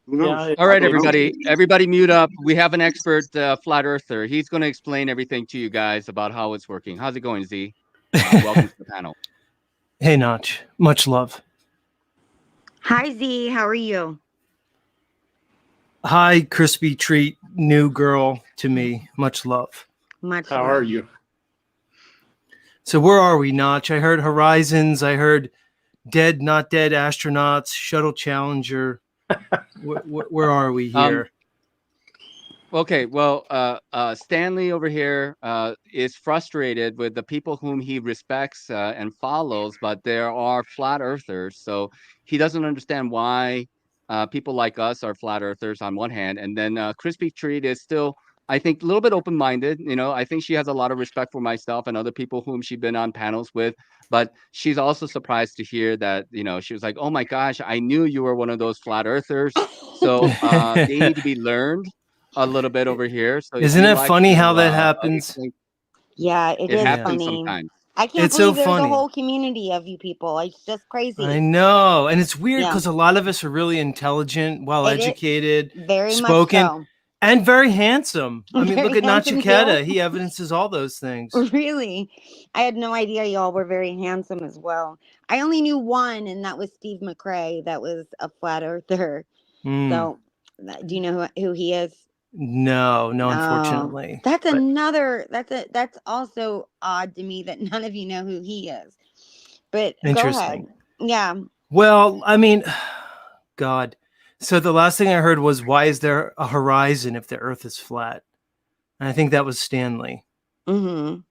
Who knows? Yeah, All I right, don't know. everybody mute up. We have an expert flat earther. He's going to explain everything to you guys about how it's working. How's it going, Z? Welcome to the panel. Hey, Nach. Much love. Hi Z, how are you? Hi, crispy treat, new girl to me. Much love. Much How love. are you? So where are we, Nach? I heard Horizons. I heard Dead, Not Dead Astronauts, Shuttle Challenger. Where are we here? Okay, well, Stanley over here is frustrated with the people whom he respects and follows, but there are flat earthers. So he doesn't understand why people like us are flat earthers on one hand. And then Crispy Treat is still, I think, a little bit open-minded. You know, I think she has a lot of respect for myself and other people whom she's been on panels with. But she's also surprised to hear that, you know, she was like, oh my gosh, I knew you were one of those flat earthers. So they need to be learned a little bit over here. So if Isn't you it like funny how to that happens? explain, Yeah, it it is happens funny. sometimes. I can't It's so believe there's a funny. whole community of you people. It's just crazy. I know. And it's weird Yeah. because a lot of us are really intelligent, well-educated, Very spoken, much so. and very handsome. I mean, look Very at handsome Nachiketa. too. He evidences all those things. Really? I had no idea y'all were very handsome as well. I only knew one, and that was Steve McRae. That was a flat earther. Mm. So, do you know who he is? No, Oh, unfortunately. that's But another. That's also odd to me that none of you know who he is. But go ahead. interesting. Yeah. Well, I mean, God. So the last thing I heard was, why is there a horizon if the Earth is flat? And I think that was Stanley. Mm-hmm.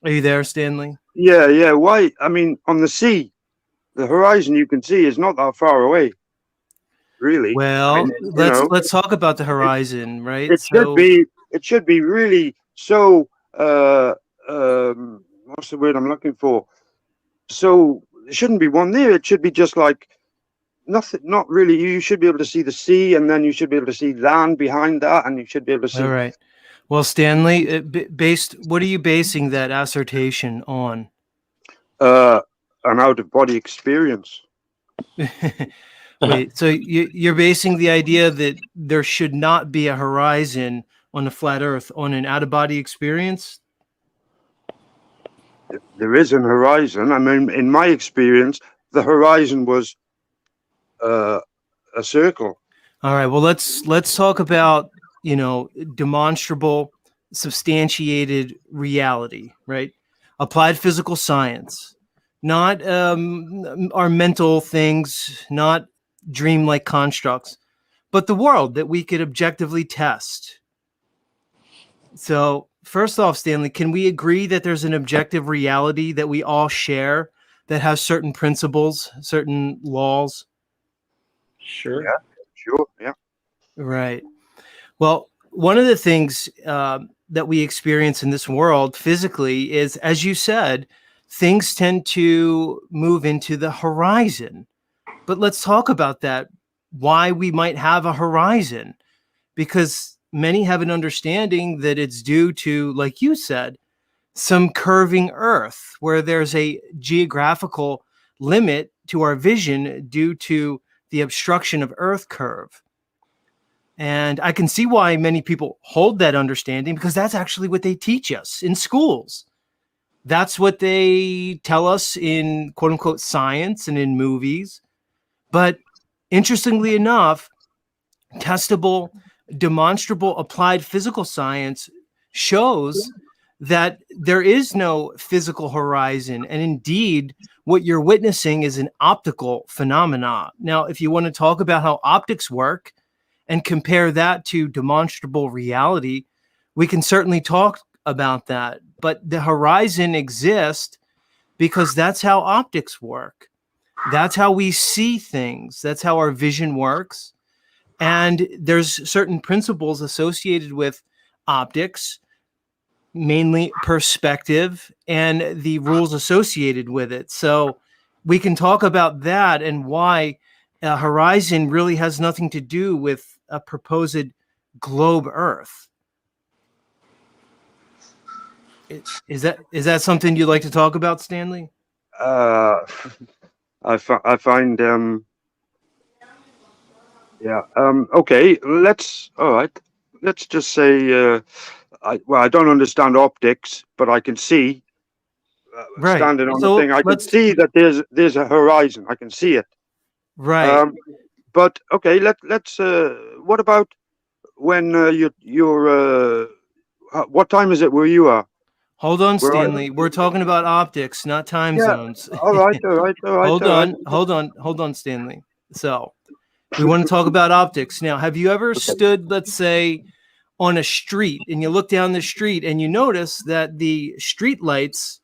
Are you there, Stanley? Yeah. Why? I mean, on the sea, the horizon you can see is not that far away, really. I Well, mean, you know, let's talk about the it, horizon, right? it should So, be. It should be really so. What's the word I'm looking for? So there shouldn't be one there. It should be just like nothing. Not really. You should be able to see the sea, and then you should be able to see land behind that, and you should be able to all see. right. Well, Stanley, based, what are you basing that assertion on? An out of body experience. Wait, so you're basing the idea that there should not be a horizon on a flat Earth on an out of body experience? There is an horizon. I mean, in my experience, the horizon was a circle. All right. Well, let's talk about, demonstrable, substantiated reality, right? Applied physical science, not our mental things, not dreamlike constructs, but the world that we could objectively test. So, first off, Stanley, can we agree that there's an objective reality that we all share that has certain principles, certain laws? Sure. Yeah, sure. Yeah. Right. Well, one of the things that we experience in this world physically is, as you said, things tend to move into the horizon. But let's talk about that, why we might have a horizon, because many have an understanding that it's due to, like you said, some curving Earth, where there's a geographical limit to our vision due to the obstruction of Earth curve. And I can see why many people hold that understanding, because that's actually what they teach us in schools. That's what they tell us in quote unquote science and in movies. But interestingly enough, testable, demonstrable applied physical science shows that there is no physical horizon. And indeed, what you're witnessing is an optical phenomena. Now, if you want to talk about how optics work and compare that to demonstrable reality, we can certainly talk about that. But the horizon exists because that's how optics work. That's how we see things. That's how our vision works. And there's certain principles associated with optics, mainly perspective and the rules associated with it. So we can talk about that and why a horizon really has nothing to do with a proposed globe Earth. Is that something you'd like to talk about, Stanley? I find Yeah. Okay. All right. Let's just say, I don't understand optics, but I can see, Right. standing on the So thing, I can let's see that there's a horizon. I can see it. right. Um, but okay, let's. What about when what time is it where you are? Hold on, Where I? Stanley. We're talking about optics, not time Yeah. zones. All right. All right. All right. Hold All right. on, hold on, Stanley. So we want to talk about optics. Now, have you ever Okay. stood, let's say, on a street and you look down the street and you notice that the street lights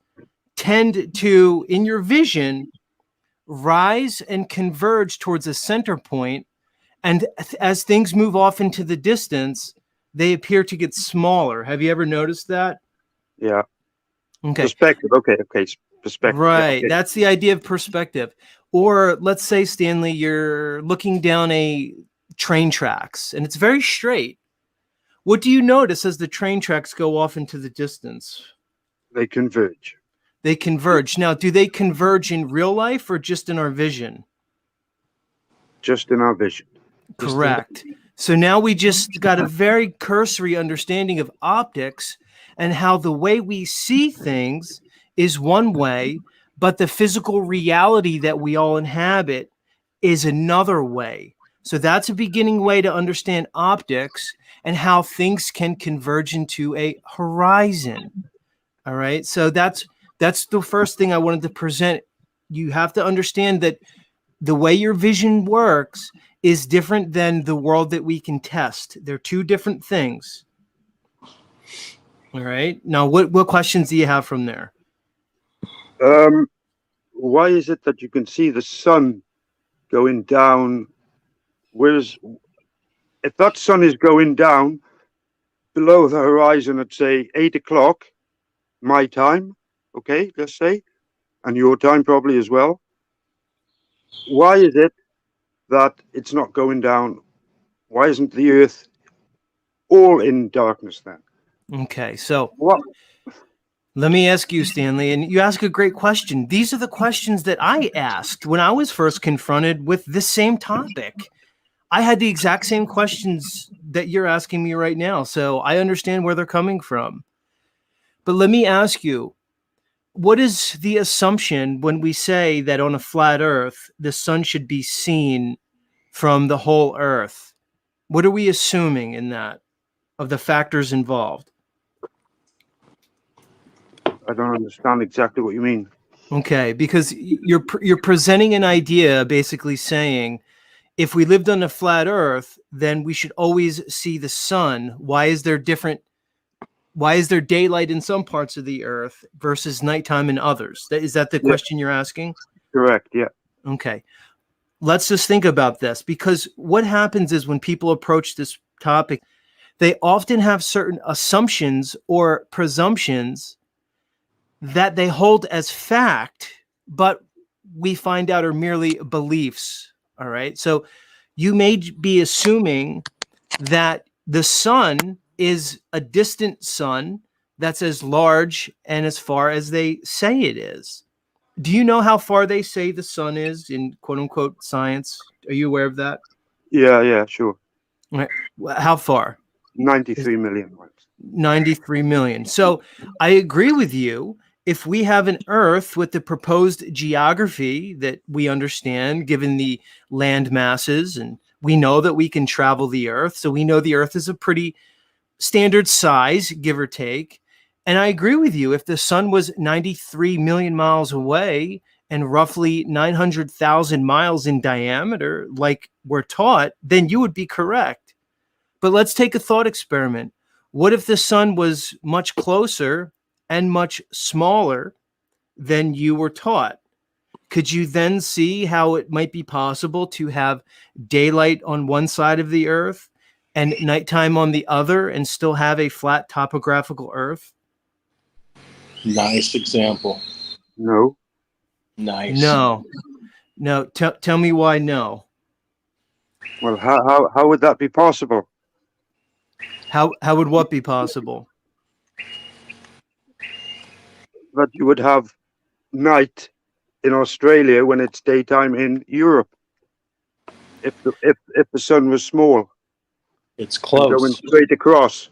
tend to, in your vision, rise and converge towards a center point, and as things move off into the distance, they appear to get smaller. Have you ever noticed that? Yeah. Okay. Perspective. Okay. Okay. Perspective. Yeah. Right. Okay. That's the idea of perspective. Or let's say, Stanley, you're looking down a train tracks and it's very straight. What do you notice as the train tracks go off into the distance? They converge. They converge. Now, do they converge in real life or just in our vision? Just in our vision. Correct. So now we just got a very cursory understanding of optics and how the way we see things is one way, but the physical reality that we all inhabit is another way. So that's a beginning way to understand optics and how things can converge into a horizon. All right. So that's the first thing I wanted to present. You have to understand that the way your vision works is different than the world that we can test. They're two different things. All right. Now, what questions do you have from there? Um, why is it that you can see the sun going down? Whereas if that sun is going down below the horizon at say 8 o'clock, my time, okay, let's say, and your time probably as well. Why is it that it's not going down? Why isn't the Earth all in darkness then? Okay. So What? let me ask you, Stanley, and you ask a great question. These are the questions that I asked when I was first confronted with this same topic. I had the exact same questions that you're asking me right now. So I understand where they're coming from. But let me ask you, what is the assumption when we say that on a flat earth, the sun should be seen from the whole earth? What are we assuming in that of the factors involved? I don't understand exactly what you mean. Okay, because you're presenting an idea basically saying if we lived on a flat earth, then we should always see the sun. Why is there daylight in some parts of the earth versus nighttime in others? Is that the Yeah, question you're asking? correct. Yeah. Okay. Let's just think about this, because what happens is when people approach this topic, they often have certain assumptions or presumptions that they hold as fact, but we find out are merely beliefs. All right. So you may be assuming that the sun is a distant sun that's as large and as far as they say it is. Do you know how far they say the sun is in quote unquote science? Are you aware of that? Yeah. Yeah. Sure. All right. How far? 93 million miles. 93 million. So I agree with you. If we have an Earth with the proposed geography that we understand, given the land masses, and we know that we can travel the Earth, so we know the Earth is a pretty standard size, give or take. And I agree with you. If the sun was 93 million miles away and roughly 900,000 miles in diameter, like we're taught, then you would be correct. But let's take a thought experiment. What if the sun was much closer and much smaller than you were taught? Could you then see how it might be possible to have daylight on one side of the earth and nighttime on the other and still have a flat topographical earth? Nice example. No. Nice. No. No. Tell me why no. Well, how would that be possible? How would what be possible? That you would have night in Australia when it's daytime in Europe. if the sun was small It's and going close. straight across.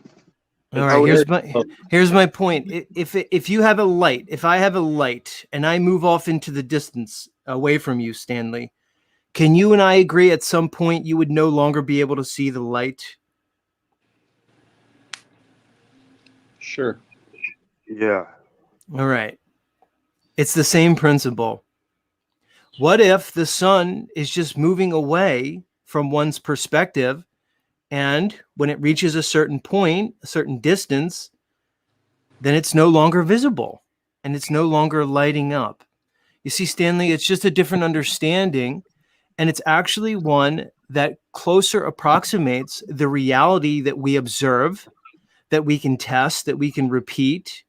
All It's- right, Oh, here's my point. If you have a light, if I have a light and I move off into the distance away from you, Stanley, can you and I agree at some point you would no longer be able to see the light? Sure. Yeah. All right. It's the same principle. What if the sun is just moving away from one's perspective, and when it reaches a certain point, a certain distance, then it's no longer visible and it's no longer lighting up? You see, Stanley, it's just a different understanding, and it's actually one that closer approximates the reality that we observe, that we can test, that we can repeat,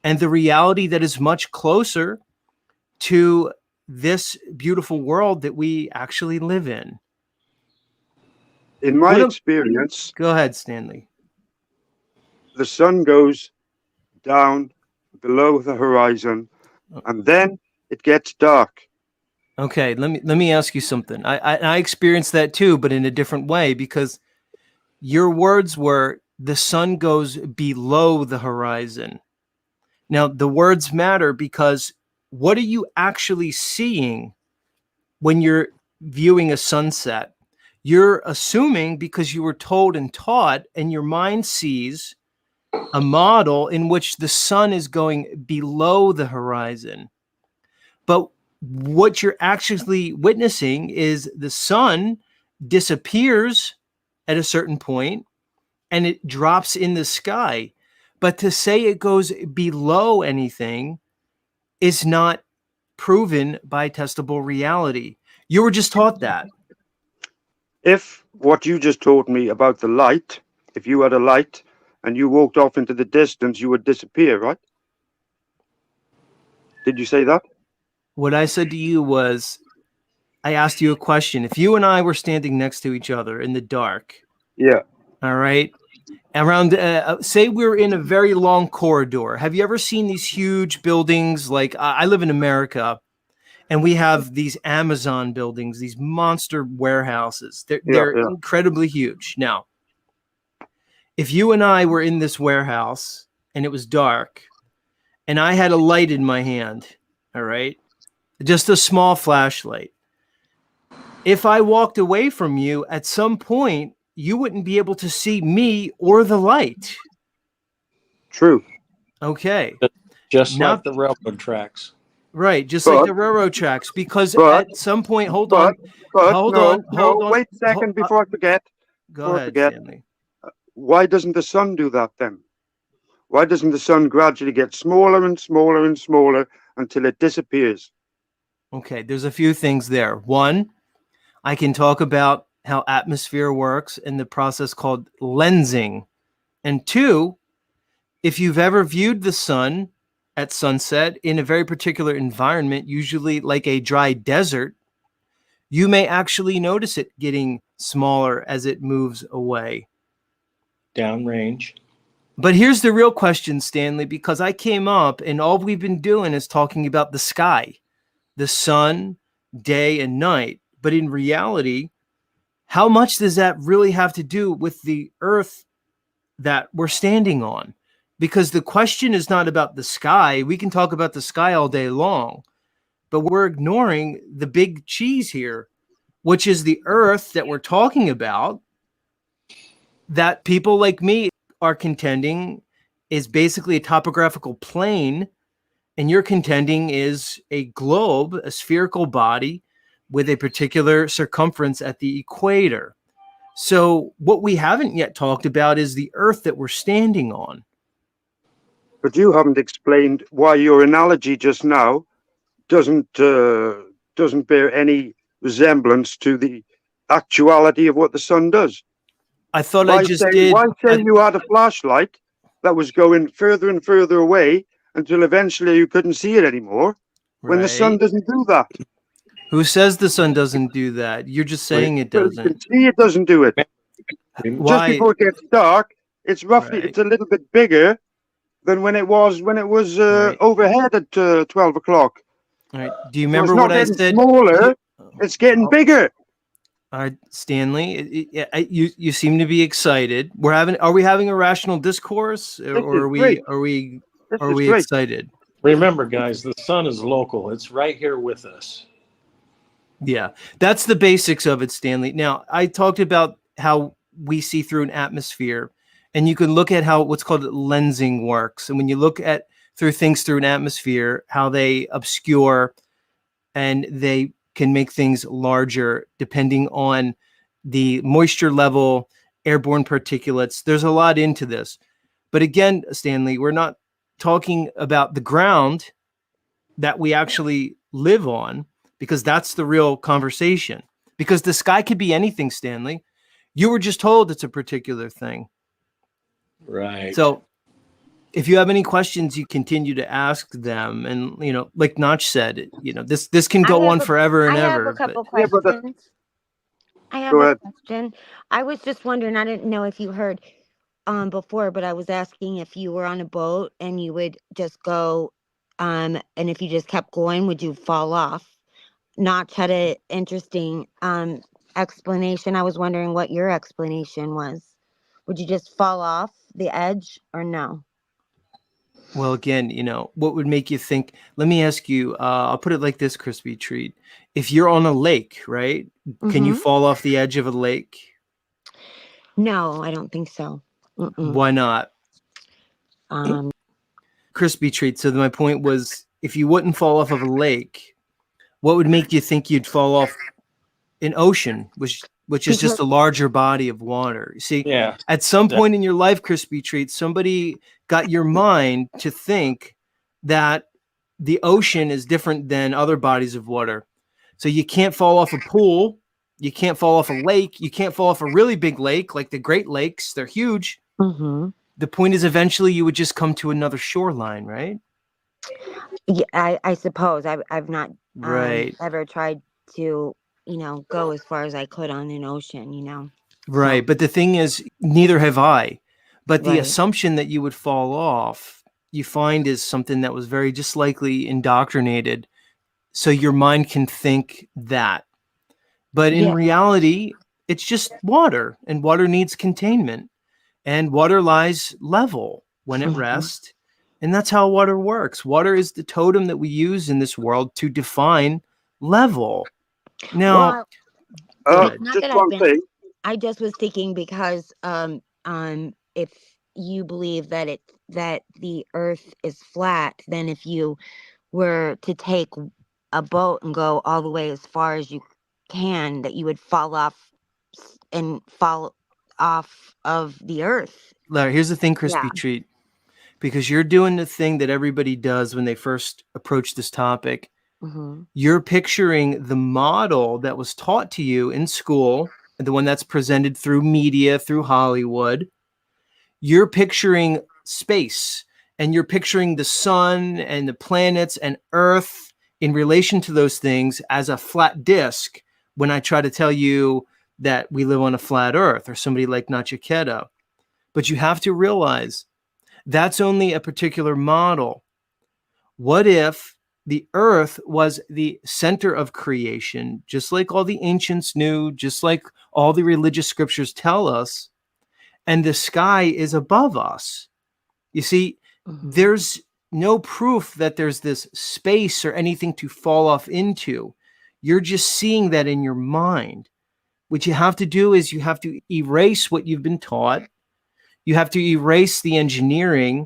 and the reality that is much closer to this beautiful world that we actually live in. In my What a- experience, Go ahead, Stanley. the sun goes down below the horizon, and then it gets dark. Okay, let me ask you something. I experienced that too, but in a different way, because your words were the sun goes below the horizon. Now, the words matter because what are you actually seeing when you're viewing a sunset? You're assuming because you were told and taught, and your mind sees a model in which the sun is going below the horizon. But what you're actually witnessing is the sun disappears at a certain point and it drops in the sky. But to say it goes below anything is not proven by testable reality. You were just taught that. If what you just told me about the light, if you had a light and you walked off into the distance, you would disappear, right? Did you say that? What I said to you was, I asked you a question. If you and I were standing next to each other in the dark, Yeah. all right, around, say we're in a very long corridor. Have you ever seen these huge buildings? Like I live in America, and we have these Amazon buildings, these monster warehouses. They're Yeah. incredibly huge. Now, if you and I were in this warehouse and it was dark, and I had a light in my hand, all right, just a small flashlight. If I walked away from you at some point, you wouldn't be able to see me or the light. True. Okay. Just Now, like the railroad tracks. right, just like But- the railroad tracks, because but- at some point, hold But on. wait a second before I forget. Go Before I ahead, forget. Stanley. Why doesn't the sun do that then? Why doesn't the sun gradually get smaller and smaller and smaller until it disappears? Okay, there's a few things there. One, I can talk about how atmosphere works in the process called lensing. And two, if you've ever viewed the sun at sunset in a very particular environment, usually like a dry desert, you may actually notice it getting smaller as it moves away. Downrange. But here's the real question, Stanley, because I came up and all we've been doing is talking about the sky, the sun, day and night. But in reality, how much does that really have to do with the earth that we're standing on? Because the question is not about the sky. We can talk about the sky all day long, but we're ignoring the big cheese here, which is the earth that we're talking about, that people like me are contending is basically a topographical plane, and you're contending is a globe, a spherical body with a particular circumference at the equator. So what we haven't yet talked about is the earth that we're standing on. But you haven't explained why your analogy just now doesn't bear any resemblance to the actuality of what the sun does. I thought I just did. Why say you had a flashlight that was going further and further away until eventually you couldn't see it anymore, when the sun Right. doesn't do that? Who says the sun doesn't do that? You're just saying it Well, you doesn't. can see it doesn't do it. Just Why? before it gets dark, it's roughly Right. it's a little bit bigger than when it was Right. overhead at 12 o'clock. All right. Do you So remember it's not what I getting said? smaller, it's getting bigger. All right, Stanley, you seem to be excited. Are we having a rational discourse, This or is are great. we This are is we great. excited? Remember, guys, the sun is local. It's right here with us. Yeah, that's the basics of it, Stanley. Now, I talked about how we see through an atmosphere, and you can look at how what's called lensing works. And when you look at through things through an atmosphere, how they obscure and they can make things larger depending on the moisture level, airborne particulates. There's a lot into this. But again, Stanley, we're not talking about the ground that we actually live on, because that's the real conversation. Because the sky could be anything, Stanley. You were just told it's a particular thing. Right. So if you have any questions, you continue to ask them. And, like Notch said, this can go on forever and I have a ever. But couple Yeah, but questions. I have go a ahead. question. I was just wondering, I didn't know if you heard before, but I was asking if you were on a boat and you would just go and if you just kept going, would you fall off? Notch had an interesting explanation. I was wondering what your explanation was. Would you just fall off the edge or no? well, again, what would make you think? Let me ask you. I'll put it like this, Crispy Treat. If you're on a lake, right? Can you Mm-hmm. fall off the edge of a lake? No, I don't think so. Mm-mm. Why not? Um, Crispy Treat. So my point was, if you wouldn't fall off of a lake, what would make you think you'd fall off an ocean, which is just because a larger body of water? You see, Yeah. at some That- point in your life, Crispy Treat, somebody got your mind to think that the ocean is different than other bodies of water. So you can't fall off a pool, you can't fall off a lake, you can't fall off a really big lake like the Great Lakes. They're huge. mm-hmm. The point is, eventually you would just come to another shoreline, right? Yeah, I suppose I've not Right. ever tried to go as far as I could on an ocean. Right. So But the thing is, neither have I. But the right. assumption that you would fall off, you find, is something that was very just likely indoctrinated. So your mind can think that. But in Yeah. reality, it's just water, and water needs containment, and water lies level when at Mhm. rest. And that's how water works. Water is the totem that we use in this world to define level. Now, Well, go it's ahead. not Just that I've one been. thing. I just was thinking because if you believe that the Earth is flat, then if you were to take a boat and go all the way as far as you can, that you would fall off and fall off of the Earth. Larry, here's the thing, Yeah. Crispy Treat, because you're doing the thing that everybody does when they first approach this topic. Mm-hmm. You're picturing the model that was taught to you in school, the one that's presented through media, through Hollywood. You're picturing space, and you're picturing the sun and the planets and Earth in relation to those things as a flat disk. When I try to tell you that we live on a flat Earth, or somebody like Nachiketa. But you have to realize that's only a particular model. What if the Earth was the center of creation, just like all the ancients knew, just like all the religious scriptures tell us, and the sky is above us? You see, Mm-hmm. there's no proof that there's this space or anything to fall off into. You're just seeing that in your mind. What you have to do is you have to erase what you've been taught. You have to erase the engineering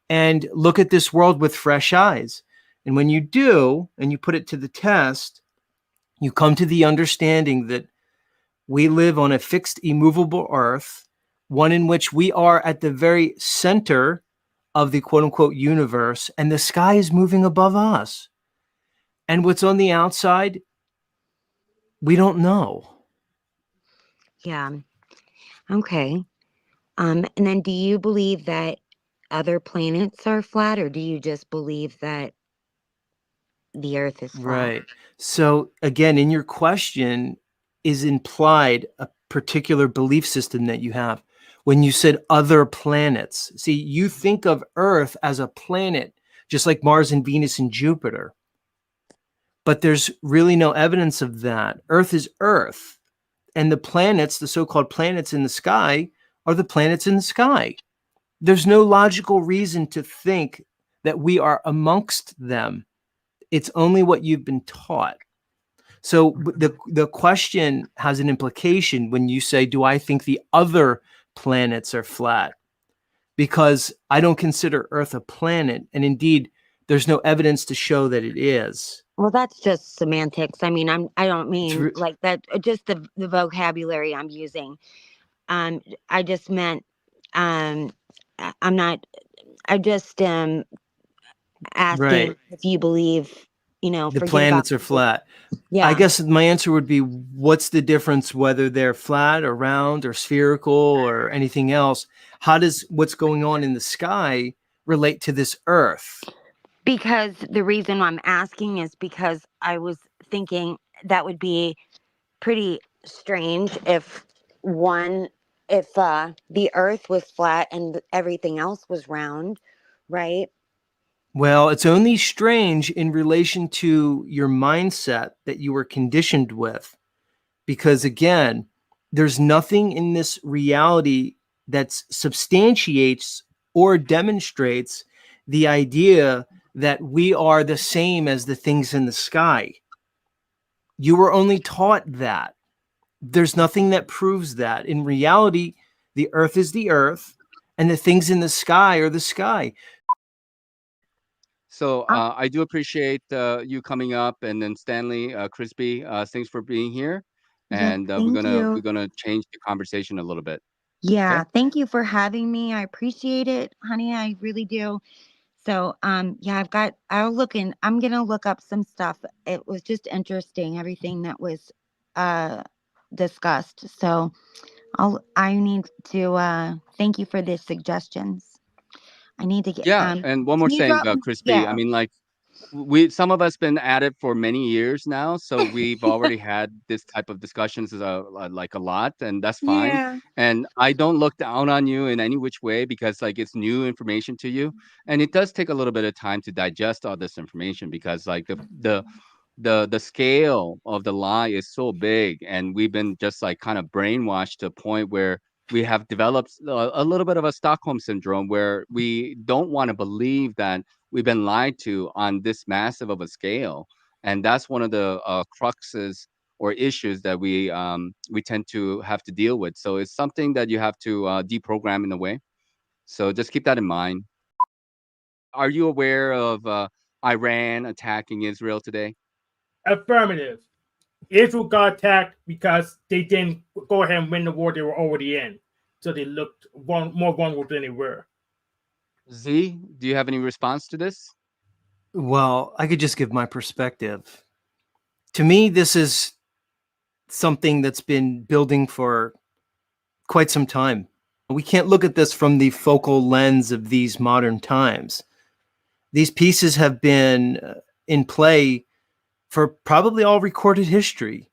and look at this world with fresh eyes. And when you do, and you put it to the test, you come to the understanding that we live on a fixed, immovable earth, one in which we are at the very center of the quote unquote universe, and the sky is moving above us. And what's on the outside, we don't know. Yeah. Okay. And then do you believe that other planets are flat, or do you just believe that the Earth is flat? Right. So again, in your question is implied a particular belief system that you have. When you said other planets, see, you think of Earth as a planet, just like Mars and Venus and Jupiter. But there's really no evidence of that. Earth is Earth. And the planets, the so-called planets in the sky, are the planets in the sky. There's no logical reason to think that we are amongst them. It's only what you've been taught. So the question has an implication when you say, do I think the other planets are flat? Because I don't consider Earth a planet. And indeed, there's no evidence to show that it is. Well, that's just semantics. I mean, I don't mean re- like that, just the vocabulary I'm using. I just meant, I'm not, I just am asking Right. if you believe, The forget about planets are flat. Yeah. I guess my answer would be, what's the difference whether they're flat or round or spherical or anything else? How does what's going on in the sky relate to this Earth? Because the reason I'm asking is because I was thinking that would be pretty strange if the Earth was flat and everything else was round, right? Well, it's only strange in relation to your mindset that you were conditioned with. Because again, there's nothing in this reality that substantiates or demonstrates the idea that we are the same as the things in the sky. You were only taught that. There's nothing that proves that. In reality, the Earth is the Earth, and the things in the sky are the sky. So I do appreciate you coming up, and then Stanley, Crispy, thanks for being here, Yes, and we're thank gonna you. we're gonna change the conversation a little bit. Yeah, Okay. thank you for having me. I appreciate it, honey. I really do. So, yeah, I'm gonna look up some stuff. It was just interesting, everything that was uh discussed. So I need to thank you for the suggestions. I need to get Yeah, and one more can you thing, drop me Crispy. I yeah. mean, like some of us been at it for many years now, so we've already had this type of discussions like a lot, and that's fine. Yeah. And I don't look down on you in any which way because like it's new information to you, and it does take a little bit of time to digest all this information because like the scale of the lie is so big, and we've been just like kind of brainwashed to a point where we have developed a little bit of a Stockholm syndrome where we don't want to believe that we've been lied to on this massive of a scale, and that's one of the cruxes or issues that we tend to have to deal with. So it's something that you have to deprogram in a way. So just keep that in mind. Are you aware of Iran attacking Israel today? Affirmative. Israel got attacked because they didn't go ahead and win the war they were already in. So they looked more vulnerable than they were. Z, do you have any response to this? Well, I could just give my perspective. To me, this is something that's been building for quite some time. We can't look at this from the focal lens of these modern times. These pieces have been in play for probably all recorded history.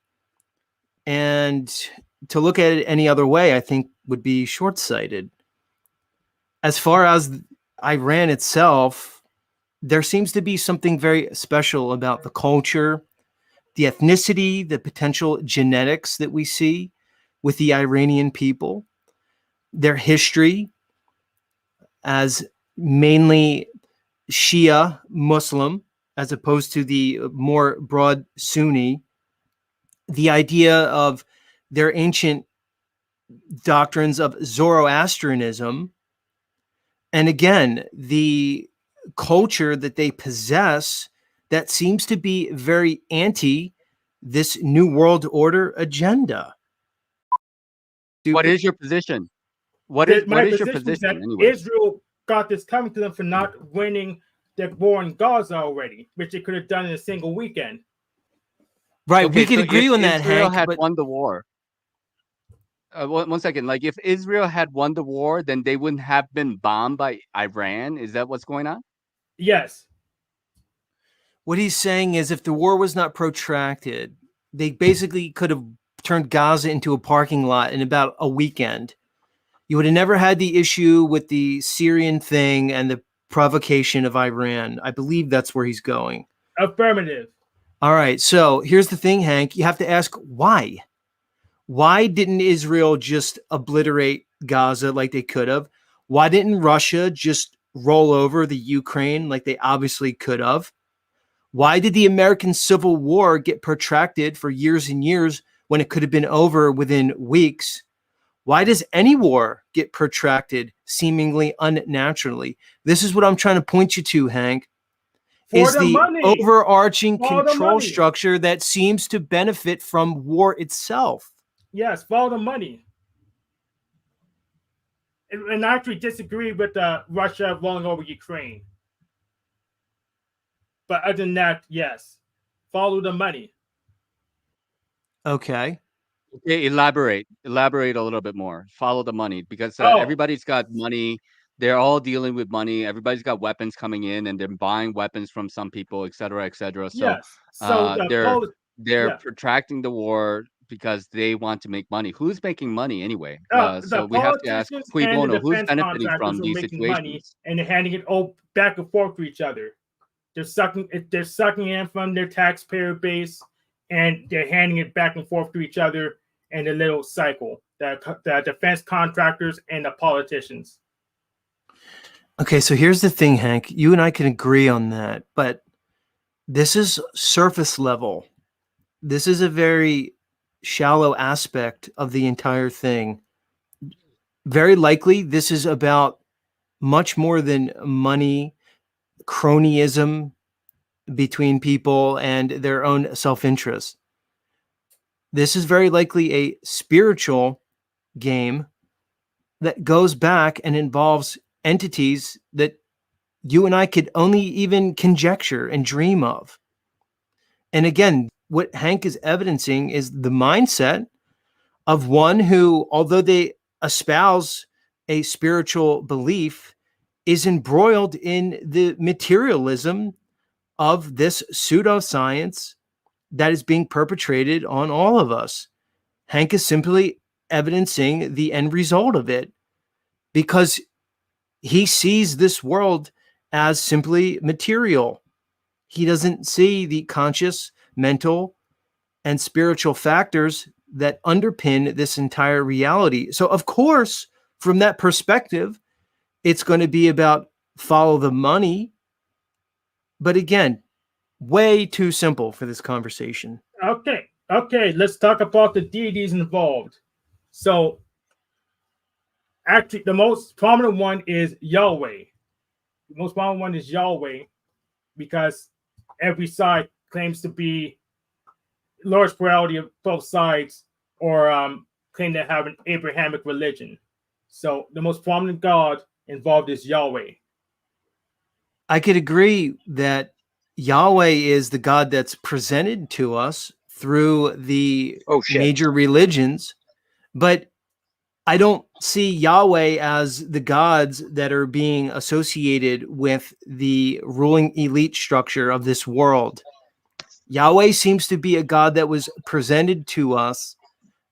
And to look at it any other way, I think would be short-sighted. As far as Iran itself, there seems to be something very special about the culture, the ethnicity, the potential genetics that we see with the Iranian people, their history as mainly Shia Muslim, as opposed to the more broad Sunni, the idea of their ancient doctrines of Zoroastrianism, and again, the culture that they possess that seems to be very anti this new world order agenda. What is your position? What My is your position is that position anyway? Israel got this coming to them for not winning the war in Gaza already, which they could have done in a single weekend. Right, Okay, we could so agree if on that, Israel Hank, had but won the war, one second, like if Israel had won the war, then they wouldn't have been bombed by Iran. Is that what's going on? Yes. what he's saying is if the war was not protracted, they basically could have turned Gaza into a parking lot in about a weekend. You would have never had the issue with the Syrian thing and the provocation of Iran. I believe that's where he's going. Affirmative. All right. So here's the thing, Hank. You have to ask why. Why didn't Israel just obliterate Gaza like they could have? Why didn't Russia just roll over the Ukraine like they obviously could have? Why did the American Civil War get protracted for years and years when it could have been over within weeks? Why does any war get protracted seemingly unnaturally? This is what I'm trying to point you to, Hank. Is the overarching control structure that seems to benefit from war itself. Yes, follow the money. And I actually disagree with Russia rolling over Ukraine. But other than that, yes, follow the money. Okay. Okay, elaborate a little bit more. Follow the money, because everybody's got money. They're all dealing with money. Everybody's got weapons coming in, and they're buying weapons from some people, et cetera, et cetera. So, yes. So they're protracting the war because they want to make money. Who's making money anyway? So we have to ask cui bono, who's benefiting from these situations? Money, and they're handing it all back and forth to each other. They're sucking in from their taxpayer base, and they're handing it back and forth to each other in a little cycle. The defense contractors and the politicians. Okay, so here's the thing, Hank. You and I can agree on that, but this is surface level. This is a very shallow aspect of the entire thing. Very likely, this is about much more than money, cronyism between people and their own self-interest. This is very likely a spiritual game that goes back and involves entities that you and I could only even conjecture and dream of. And again, what Hank is evidencing is the mindset of one who, although they espouse a spiritual belief, is embroiled in the materialism of this pseudoscience that is being perpetrated on all of us. Hank is simply evidencing the end result of it because he sees this world as simply material. He doesn't see the conscious, mental, and spiritual factors that underpin this entire reality. So, of course, from that perspective, it's going to be about follow the money. But again, way too simple for this conversation. Okay, let's talk about the deities involved. So, actually, the most prominent one is Yahweh. The most prominent one is Yahweh because every side claims to be large plurality of both sides, or claim to have an Abrahamic religion. So the most prominent god involved is Yahweh. I could agree that Yahweh is the God that's presented to us through the major religions, but I don't see Yahweh as the gods that are being associated with the ruling elite structure of this world. Yahweh seems to be a God that was presented to us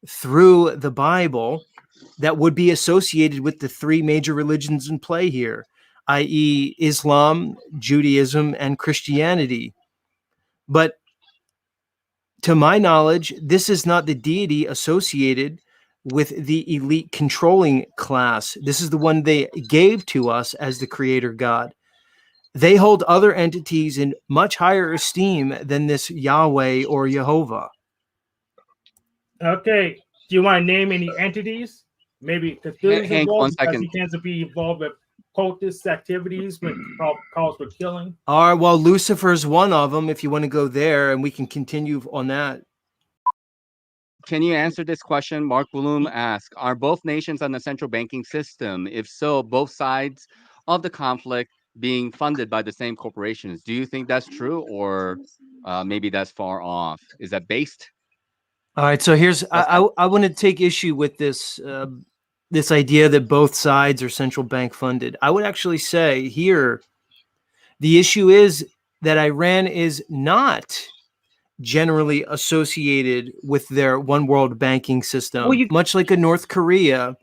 through the Bible that would be associated with the three major religions in play here, i.e. Islam, Judaism, and Christianity. But to my knowledge, this is not the deity associated with the elite controlling class. This is the one they gave to us as the creator God. They hold other entities in much higher esteem than this Yahweh or Jehovah. Okay. Do you want to name any entities? Maybe Cthulhu's involved because he tends to be involved with cultist activities when calls for killing. All right, well, Lucifer's one of them if you want to go there, and we can continue on that. Can you answer this question? Mark Bloom asks, are both nations on the central banking system? If so, both sides of the conflict being funded by the same corporations. Do you think that's true, or maybe that's far off? Is that based? All right, so here's I want to take issue with this this idea that both sides are central bank funded. I would actually say here the issue is that Iran is not generally associated with their one world banking system, much like a North Korea.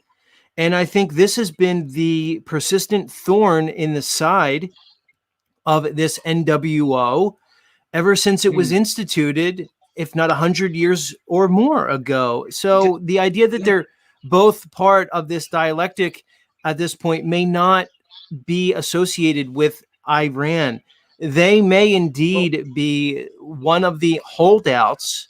And I think this has been the persistent thorn in the side of this NWO ever since it was instituted if not 100 years or more ago. So the idea that they're both part of this dialectic at this point may not be associated with Iran. They may indeed be one of the holdouts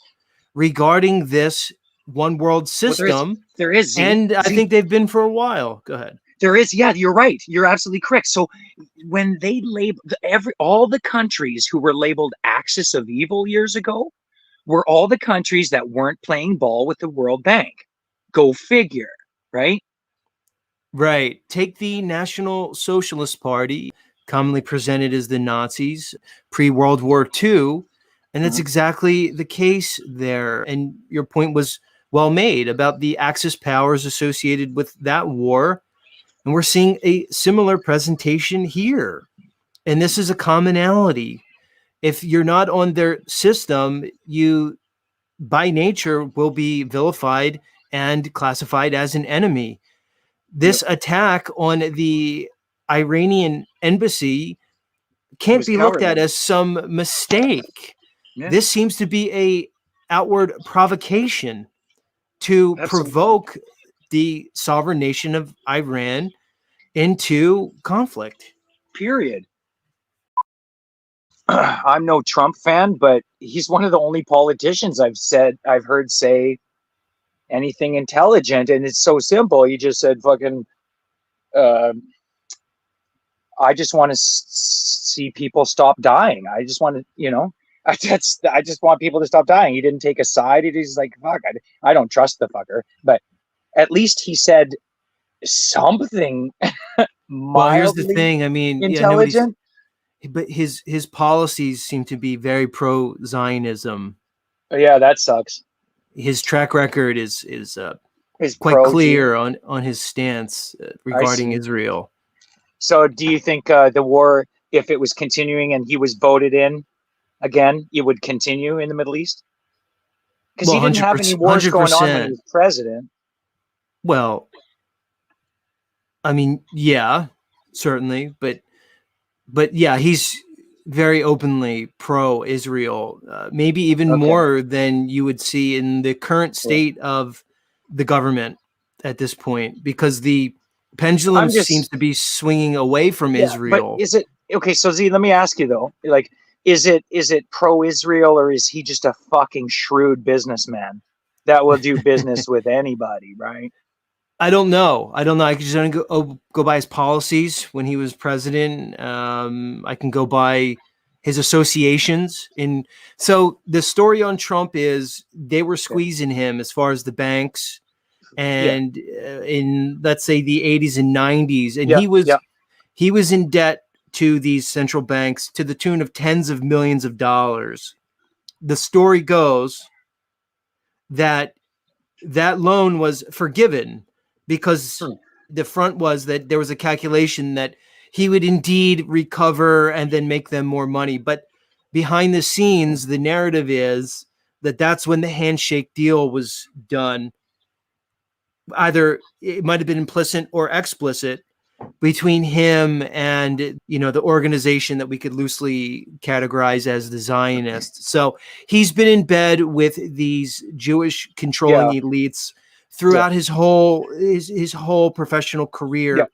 regarding this one world system. There is Z. And I think they've been for a while. Go ahead. There is, yeah, you're right. You're absolutely correct. So when they labeled all the countries who were labeled axis of evil years ago were all the countries that weren't playing ball with the World Bank. Go figure, right? Right. Take the National Socialist Party, commonly presented as the Nazis pre-World War II, and that's exactly the case there. And your point was well made about the Axis powers associated with that war. And we're seeing a similar presentation here. And this is a commonality. If you're not on their system, you, by nature, will be vilified and classified as an enemy. This attack on the Iranian embassy can't be looked at as some mistake. Yeah. This seems to be a outward provocation to provoke the sovereign nation of Iran into conflict. Period. I'm no Trump fan, but he's one of the only politicians I've heard say anything intelligent, and it's so simple. He just said, "Fucking, I just want to see people stop dying. I just want to, I just want people to stop dying." He didn't take a side. He's like, "Fuck, I don't trust the fucker." But at least he said something Well, here's the mildly thing. I mean, intelligent. but his policies seem to be very pro-Zionism. Yeah, that sucks. His track record is quite pro-G. clear on his stance regarding Israel. So do you think the war, if it was continuing and he was voted in again, it would continue in the Middle East? Because he didn't have any wars going on when he was president. Well, I mean, yeah, certainly, but yeah, he's very openly pro-Israel, maybe even more than you would see in the current state of the government at this point, because the pendulum seems to be swinging away from Israel. But is it okay? So Z, let me ask you though, like, is it pro-Israel, or is he just a fucking shrewd businessman that will do business with anybody, right? I don't know. I can just only go by his policies when he was president. I can go by his associations. So the story on Trump is they were squeezing him as far as the banks, and in, let's say, the 80s and 90s, and he was in debt to these central banks to the tune of tens of millions of dollars. The story goes that loan was forgiven because the front was that there was a calculation that he would indeed recover and then make them more money. But behind the scenes, the narrative is that that's when the handshake deal was done. Either it might have been implicit or explicit between him and, the organization that we could loosely categorize as the Zionists. So he's been in bed with these Jewish controlling elites throughout his whole professional career,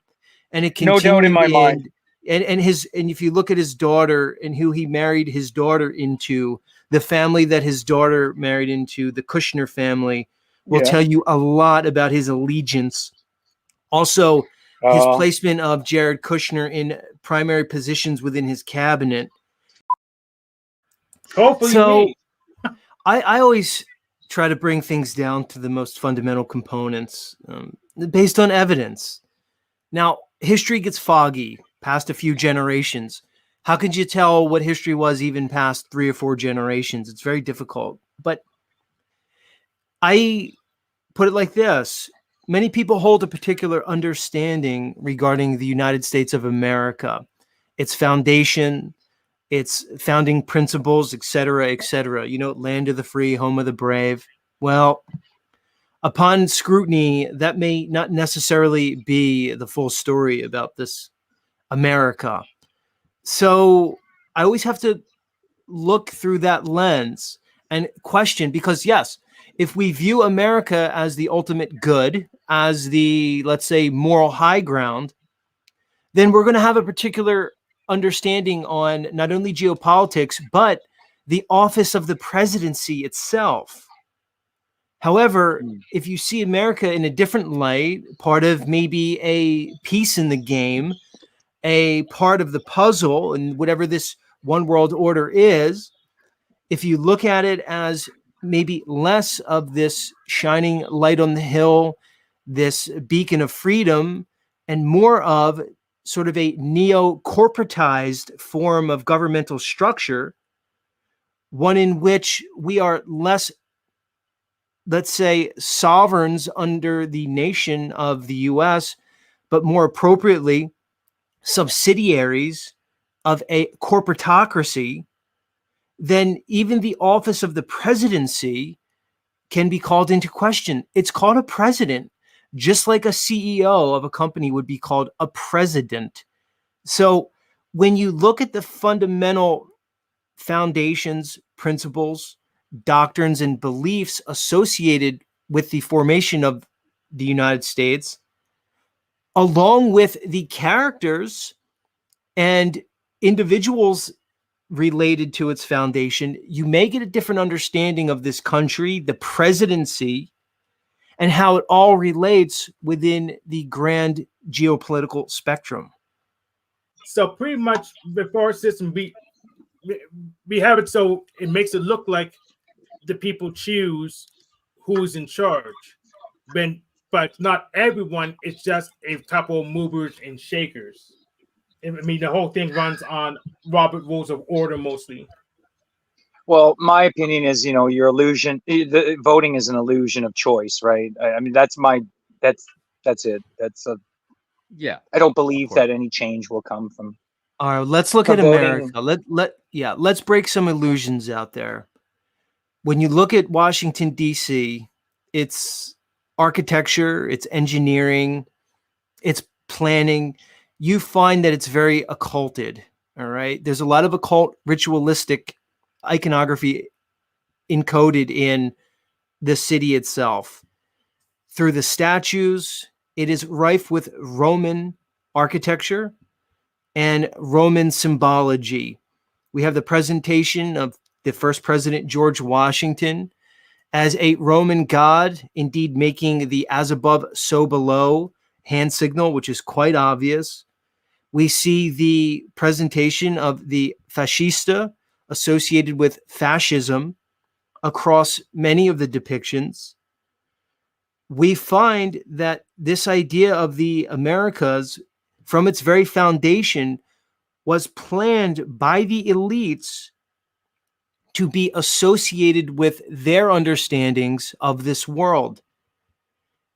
and it continued. No doubt in my mind. And if you look at his daughter and who he married his daughter into, the family that his daughter married into, the Kushner family, will tell you a lot about his allegiance. Also, his placement of Jared Kushner in primary positions within his cabinet. Hopefully, I always try to bring things down to the most fundamental components based on evidence. Now, history gets foggy past a few generations. How could you tell what history was even past 3 or 4 generations? It's very difficult. But I put it like this. Many people hold a particular understanding regarding the United States of America, its foundation, its founding principles, et cetera, land of the free, home of the brave. Well, upon scrutiny, that may not necessarily be the full story about this America. So I always have to look through that lens and question, because yes, if we view America as the ultimate good, as the, let's say, moral high ground, then we're going to have a particular understanding on not only geopolitics, but the office of the presidency itself. However, if you see America in a different light, part of maybe a piece in the game, a part of the puzzle, and whatever this one world order is, if you look at it as maybe less of this shining light on the hill, this beacon of freedom, and more of sort of a neo-corporatized form of governmental structure, one in which we are less, let's say, sovereigns under the nation of the US, but more appropriately, subsidiaries of a corporatocracy, then even the office of the presidency can be called into question. It's called a president, just like a CEO of a company would be called a president. So when you look at the fundamental foundations, principles, doctrines, and beliefs associated with the formation of the United States, along with the characters and individuals related to its foundation, you may get a different understanding of this country, the presidency, and how it all relates within the grand geopolitical spectrum. So pretty much before our system, we have it so it makes it look like the people choose who's in charge, but not everyone. It's just a couple of movers and shakers. I mean, the whole thing runs on Robert rules of order mostly. Well, my opinion is, your illusion, the voting is an illusion of choice, right? I mean, that's it. Yeah. I don't believe that any change will come from. All right, let's look at voting. America. Let's break some illusions out there. When you look at Washington, D.C., its architecture, its engineering, its planning, you find that it's very occulted. All right. There's a lot of occult ritualistic iconography encoded in the city itself. Through the statues, it is rife with Roman architecture and Roman symbology. We have the presentation of the first president, George Washington, as a Roman god, indeed making the as above, so below hand signal, which is quite obvious. We see the presentation of the fascista associated with fascism across many of the depictions. We find that this idea of the Americas, from its very foundation, was planned by the elites to be associated with their understandings of this world.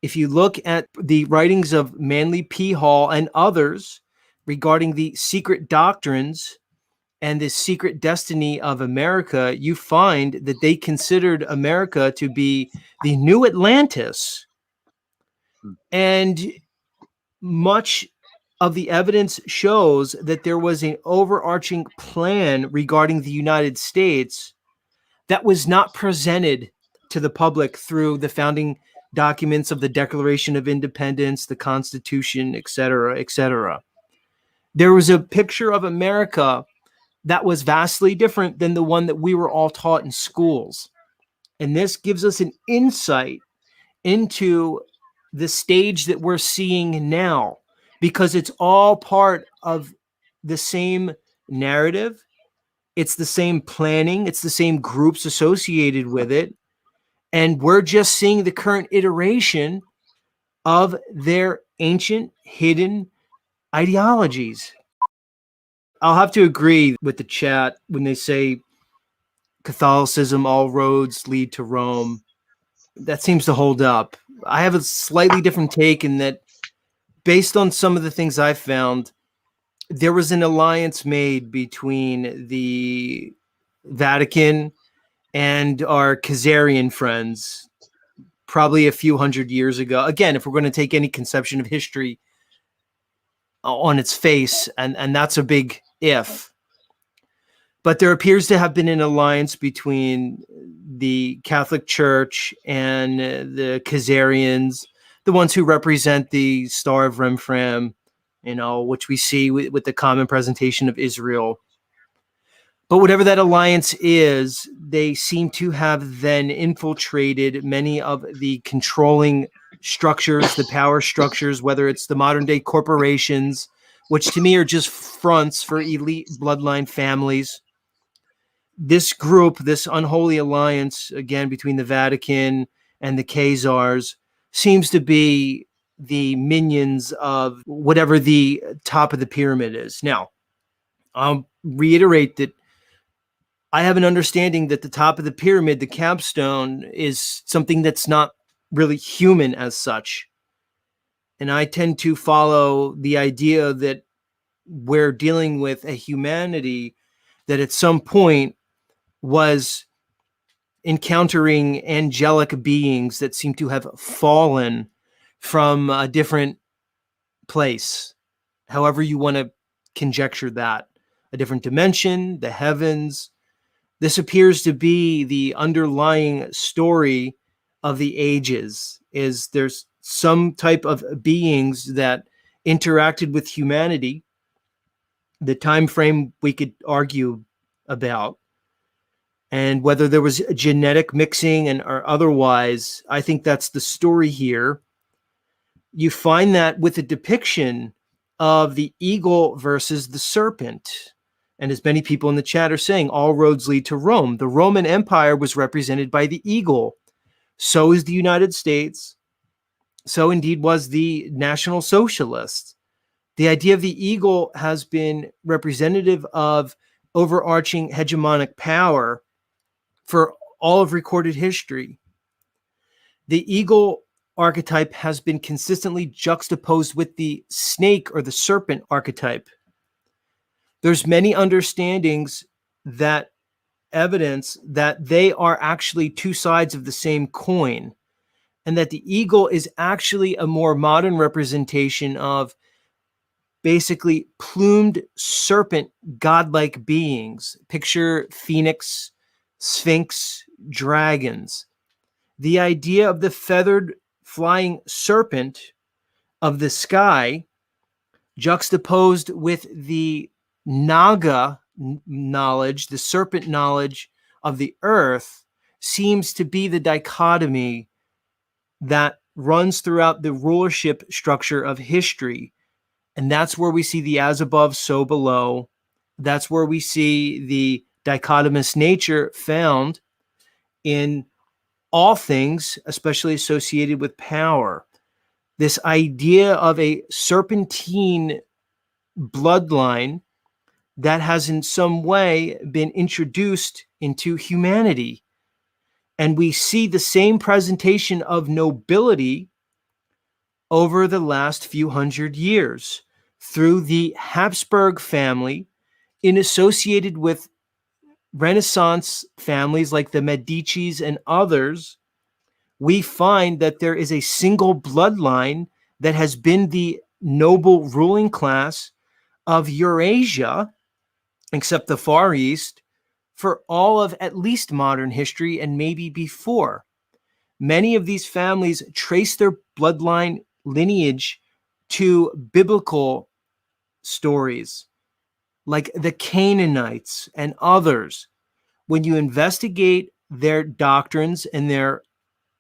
If you look at the writings of Manly P. Hall and others regarding the secret doctrines and the secret destiny of America, you find that they considered America to be the new Atlantis. And much of the evidence shows that there was an overarching plan regarding the United States that was not presented to the public through the founding documents of the Declaration of Independence, the Constitution, et cetera, et cetera. There was a picture of America that was vastly different than the one that we were all taught in schools. And this gives us an insight into the stage that we're seeing now, because it's all part of the same narrative. It's the same planning. It's the same groups associated with it. And we're just seeing the current iteration of their ancient hidden ideologies. I'll have to agree with the chat when they say Catholicism, all roads lead to Rome. That seems to hold up. I have a slightly different take in that, based on some of the things I've found, there was an alliance made between the Vatican and our Khazarian friends probably a few hundred years ago. Again, if we're going to take any conception of history on its face, and that's a big if. But there appears to have been an alliance between the Catholic Church and the Khazarians, the ones who represent the Star of Remfram, which we see with the common presentation of Israel. But whatever that alliance is, they seem to have then infiltrated many of the controlling structures, the power structures, whether it's the modern day corporations, which to me are just fronts for elite bloodline families. This group, this unholy alliance, again, between the Vatican and the Khazars, seems to be the minions of whatever the top of the pyramid is. Now, I'll reiterate that I have an understanding that the top of the pyramid, the capstone, is something that's not really human as such. And I tend to follow the idea that we're dealing with a humanity that at some point was encountering angelic beings that seem to have fallen from a different place, however you want to conjecture that, a different dimension, the heavens. This appears to be the underlying story of the ages, is there's some type of beings that interacted with humanity. The time frame we could argue about, and whether there was genetic mixing or otherwise. I think that's the story here. You find that with the depiction of the eagle versus the serpent. And as many people in the chat are saying, all roads lead to Rome. The Roman Empire was represented by the eagle. So is the United States. So indeed was the National Socialists. The idea of the eagle has been representative of overarching hegemonic power for all of recorded history. The eagle archetype has been consistently juxtaposed with the snake or the serpent archetype. There's many understandings that evidence that they are actually two sides of the same coin, and that the eagle is actually a more modern representation of basically plumed serpent godlike beings. Picture phoenix, sphinx, dragons. The idea of the feathered flying serpent of the sky juxtaposed with the Naga knowledge, the serpent knowledge of the earth, seems to be the dichotomy that runs throughout the rulership structure of history. And that's where we see the as above, so below. That's where we see the dichotomous nature found in all things, especially associated with power. This idea of a serpentine bloodline that has in some way been introduced into humanity. And we see the same presentation of nobility over the last few hundred years through the Habsburg family, associated with Renaissance families like the Medicis and others. We find that there is a single bloodline that has been the noble ruling class of Eurasia, except the Far East, for all of at least modern history and maybe before. Many of these families trace their bloodline lineage to biblical stories like the Canaanites and others. When you investigate their doctrines and their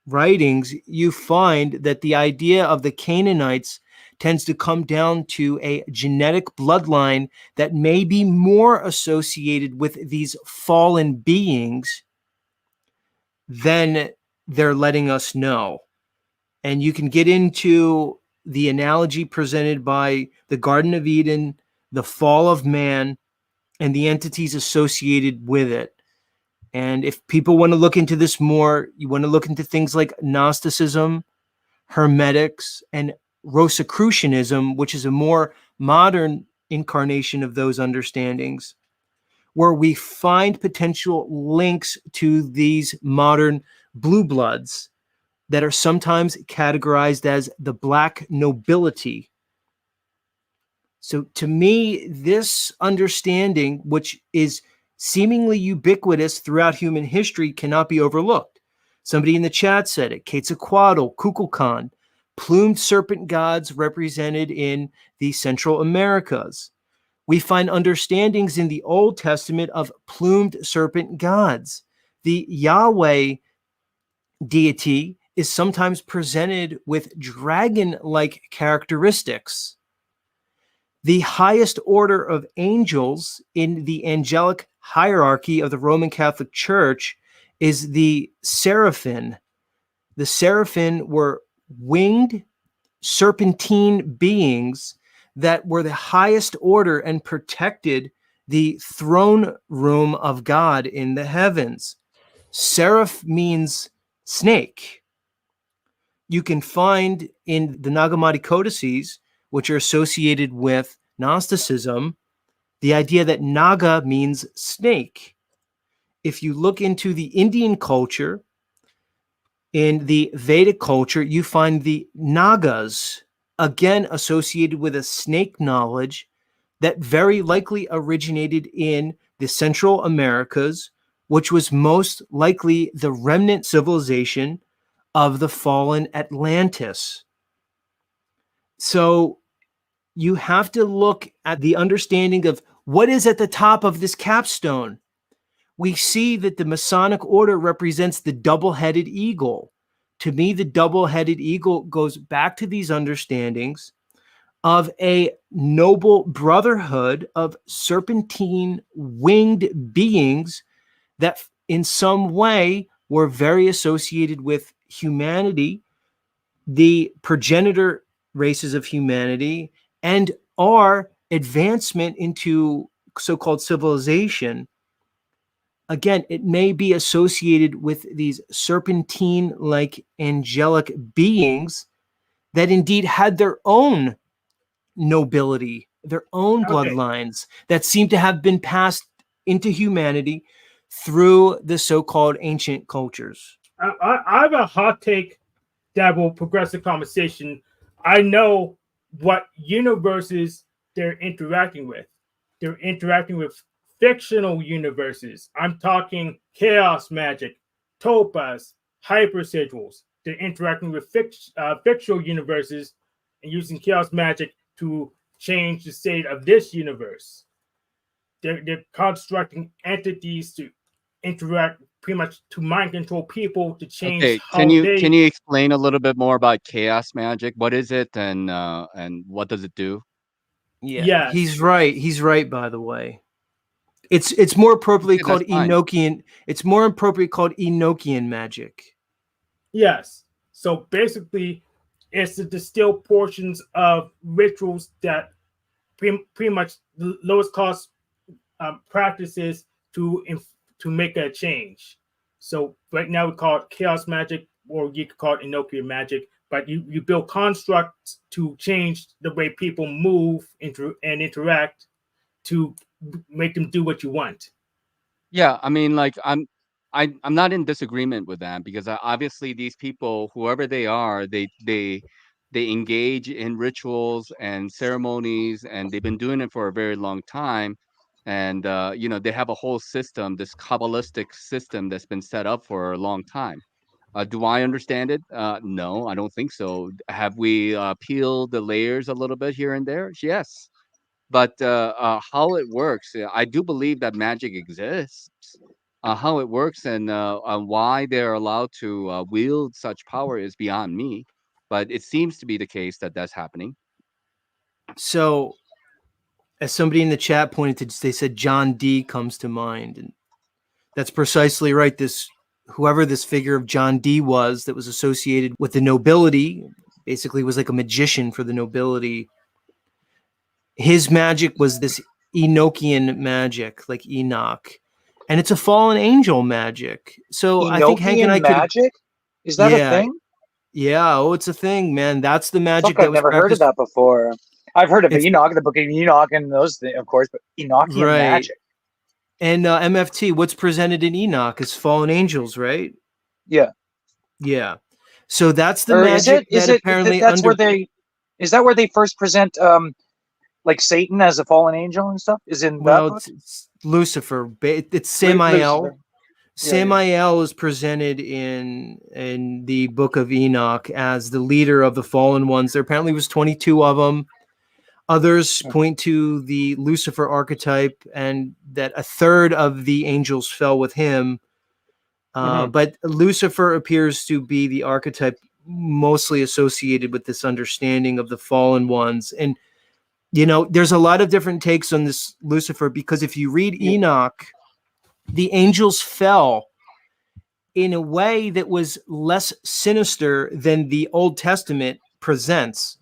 writings, you find that the idea of the Canaanites tends to come down to a genetic bloodline that may be more associated with these fallen beings than they're letting us know. And you can get into the analogy presented by the Garden of Eden, the fall of man, and the entities associated with it. And if people want to look into this more, you want to look into things like Gnosticism, Hermetics, and Rosicrucianism, which is a more modern incarnation of those understandings, where we find potential links to these modern blue bloods that are sometimes categorized as the black nobility. So to me, this understanding, which is seemingly ubiquitous throughout human history, cannot be overlooked. Somebody in the chat said it. Quetzalcoatl, Kukulkan, plumed serpent gods represented in the Central Americas. We find understandings in the Old Testament of plumed serpent gods. The Yahweh deity is sometimes presented with dragon-like characteristics. The highest order of angels in the angelic hierarchy of the Roman Catholic Church is the seraphim. The seraphim were winged serpentine beings that were the highest order and protected the throne room of God in the heavens. Seraph means snake. You can find in the Nag Hammadi codices, which are associated with Gnosticism, the idea that Naga means snake. If you look into the Indian culture, in the Vedic culture, you find the Nagas, again associated with a snake knowledge that very likely originated in the Central Americas, which was most likely the remnant civilization of the fallen Atlantis. So you have to look at the understanding of what is at the top of this capstone. We see that the Masonic order represents the double-headed eagle. To me, the double-headed eagle goes back to these understandings of a noble brotherhood of serpentine winged beings that in some way were very associated with humanity, the progenitor races of humanity, and our advancement into so-called civilization. Again, it may be associated with these serpentine-like angelic beings that indeed had their own nobility, their own Okay. bloodlines that seem to have been passed into humanity through the so-called ancient cultures. I have a hot take that will progress the conversation. I know what universes they're interacting with. They're interacting with fictional universes. I'm talking chaos magic, topaz, hypersigils. They're interacting with fictional universes and using chaos magic to change the state of this universe. They're constructing entities to interact, pretty much to mind control people to change Okay, how can you they. explain a little bit more about chaos magic? What is it, and what does it do? Yeah, Yes. he's right. He's right, by the way. It's more appropriately Okay, called that's fine. Enochian. It's more appropriate called Enochian magic. Yes. So basically, it's the distilled portions of rituals that pretty much the lowest cost practices to make a change. So right now we call it chaos magic, or you could call it Enochian magic. But you build constructs to change the way people move and interact to make them do what you want. Yeah, I mean, like I'm not in disagreement with that because obviously these people, whoever they are, they engage in rituals and ceremonies, and they've been doing it for a very long time. And you know, they have a whole system, this Kabbalistic system that's been set up for a long time. Do I understand it? No, I don't think so. Have we peeled the layers a little bit here and there? Yes. But how it works, I do believe that magic exists. How it works and why they're allowed to wield such power is beyond me. But it seems to be the case that that's happening. So, as somebody in the chat pointed to, they said John Dee comes to mind, and that's precisely right. Whoever this figure of John Dee was, that was associated with the nobility, basically was like a magician for the nobility. His magic was this Enochian magic, like Enoch, and it's a fallen angel magic. So I think Hank and I Enochian could, magic? Is that a yeah, thing? yeah. Oh, it's a thing, man. That's the magic Fuck, that I've was never heard of practiced. that before. I've heard of It's Enoch, the book of Enoch, and those things, of course, but Enochian right. magic. And MFT, what's presented in Enoch is fallen angels, right? Yeah. Yeah. So that's the Or magic that apparently that's where they is that where they first present like Satan as a fallen angel and stuff is in that Well, book? it's Lucifer. It's Samael. Lucifer. Yeah, yeah. Samael is presented in the Book of Enoch as the leader of the fallen ones. There apparently was 22 of them. Others point to the Lucifer archetype and that a third of the angels fell with him. But Lucifer appears to be the archetype mostly associated with this understanding of the fallen ones. And, you know, there's a lot of different takes on this Lucifer, because if you read Enoch, the angels fell in a way that was less sinister than the Old Testament presents.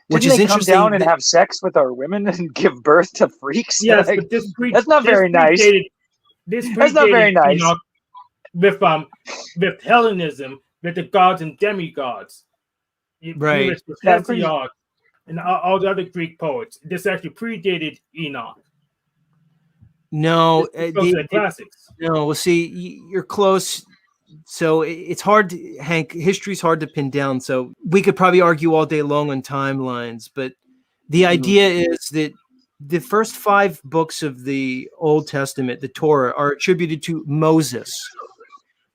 Which Didn't is they come interesting. down and have sex with our women and give birth to freaks? Yes, Like, but that's not very nice. That's not very nice. Enoch with Hellenism, with the gods and demigods. Right. With Hesiod and all the other Greek poets. This actually predated Enoch. No, The classics. No, well, see, you're close. So it's hard to, Hank, history's hard to pin down. So we could probably argue all day long on timelines, but the idea is that the first 5 books of the Old Testament, the Torah, are attributed to Moses.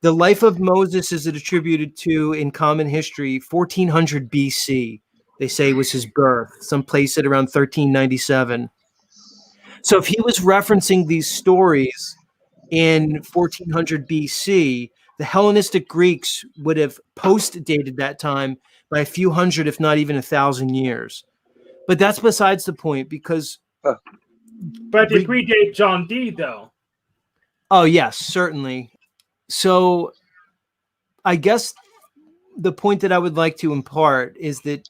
The life of Moses is attributed to, in common history, 1400 BC. They say was his birth, someplace at around 1397. So if he was referencing these stories in 1400 BC, the Hellenistic Greeks would have post-dated that time by a few hundred, if not even 1,000 years. But that's besides the point, because... But they predate John Dee, though. Oh, yes, certainly. So I guess the point that I would like to impart is that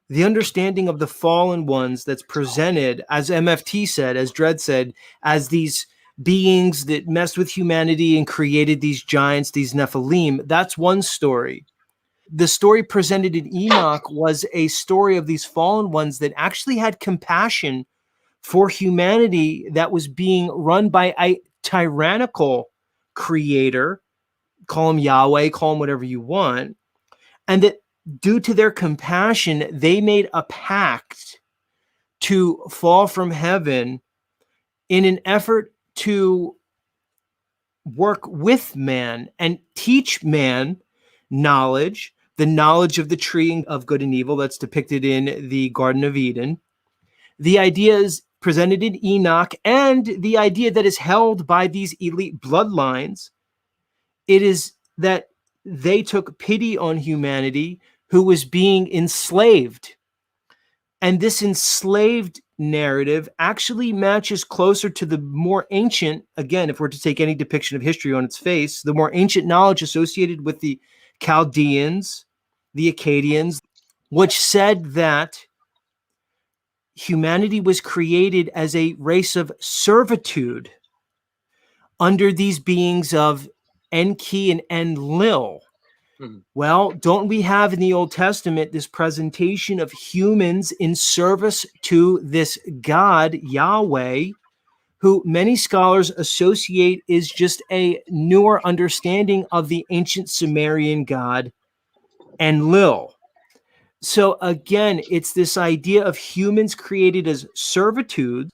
the understanding of the fallen ones that's presented, as MFT said, as Dredd said, as these beings that messed with humanity and created these giants, these Nephilim, that's one story. The story presented in Enoch was a story of these fallen ones that actually had compassion for humanity that was being run by a tyrannical creator. Call him Yahweh, call him whatever you want. And that due to their compassion, they made a pact to fall from heaven in an effort to work with man and teach man knowledge, the knowledge of the tree of good and evil that's depicted in the Garden of Eden. The idea is presented in Enoch, and the idea that is held by these elite bloodlines, it is that they took pity on humanity who was being enslaved. And this enslaved narrative actually matches closer to the more ancient, again, if we're to take any depiction of history on its face, the more ancient knowledge associated with the Chaldeans, the Akkadians, which said that humanity was created as a race of servitude under these beings of Enki and Enlil. Well, don't we have in the Old Testament this presentation of humans in service to this God, Yahweh, who many scholars associate is just a newer understanding of the ancient Sumerian god Enlil. So again, it's this idea of humans created as servitude,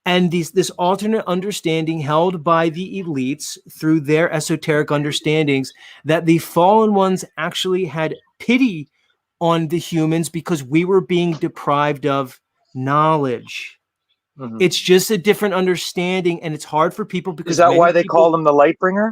and this alternate understanding held by the elites through their esoteric understandings that the fallen ones actually had pity on the humans because we were being deprived of knowledge. It's just a different understanding, and it's hard for people because... Is that why they call them the Lightbringer?